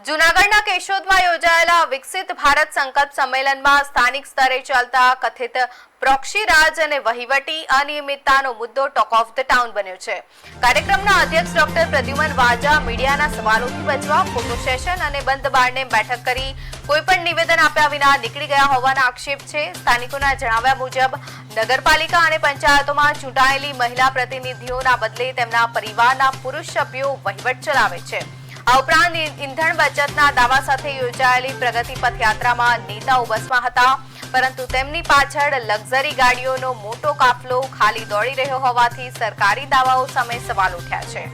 જૂનાગઢના કેશોદમાં યોજાયેલા વિકસિત ભારત સંકલ્પ સંમેલનમાં સ્થાનિક સ્તરે ચાલતા કથિત પ્રોક્સી રાજ અને વહીવટી અનિયમિતતાનો મુદ્દો ટોક ઓફ ધ ટાઉન બન્યો છે। કાર્યક્રમના અધ્યક્ષ ડોક્ટર પ્રદ્યુમન વાજા મીડિયાના સવાલોથી બચવા ફોટો સેશન અને બંધ બારણે બેઠક કરી કોઈપણ નિવેદન આપ્યા વિના નીકળી ગયા હોવાના આક્ષેપ છે। સ્થાનિકોના જણાવ્યા મુજબ નગરપાલિકા અને પંચાયતોમાં ચૂંટાયેલી મહિલા પ્રતિનિધિઓના બદલે તેમના પરિવારના પુરુષ સભ્યો વહીવટ ચલાવે છે। આ ઉપરાંત ઇંધણ બચતના દાવા સાથે યોજાયેલી પ્રગતિ પથ યાત્રામાં નેતાઓ બસમાં હતા, પરંતુ તેમની પાછળ લક્ઝરી ગાડીઓનો મોટો કાફલો ખાલી દોડી રહ્યો હોવાથી સરકારી દાવાઓ સામે સવાલ ઉઠ્યા છે।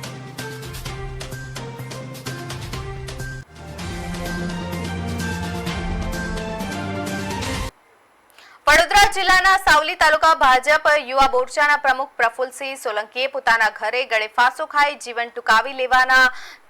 વડોદરા જિલ્લાના સાવલી તાલુકા ભાજપ યુવા મોરચાના પ્રમુખ પ્રફુલ્લસિંહ સોલંકીએ પોતાના ઘરે ગળે ફાંસો ખાઈ જીવન ટૂંકાવી લેવાના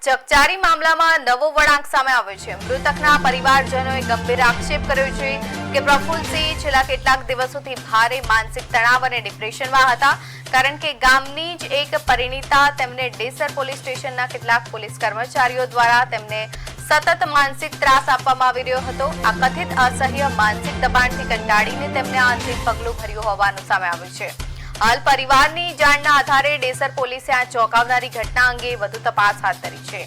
ચકચારી મામલામાં નવો વળાંક સામે આવ્યો છે। મૃતકના પરિવારજનોએ ગંભીર આક્ષેપ કર્યો છે કે પ્રફુલ્લસિંહ છેલ્લા કેટલાક દિવસોથી ભારે માનસિક તણાવ અને ડિપ્રેશનમાં હતા, કારણ કે ગામની જ એક પરિણીતા તેમને ડેસર પોલીસ સ્ટેશનના કેટલાક પોલીસ કર્મચારીઓ દ્વારા તેમને સતત માનસિક ત્રાસ આપવામાં આવી રહ્યો હતો। આ કથિત અસહ્ય માનસિક દબાણથી કંટાળીને તેમને આ અંતિમ પગલું ભર્યું હોવાનું સામે આવ્યું છે। હાલ પરિવારની જાણના આધારે ડેસર પોલીસે આ ચોંકાવનારી ઘટના અંગે વધુ તપાસ હાથ ધરી છે।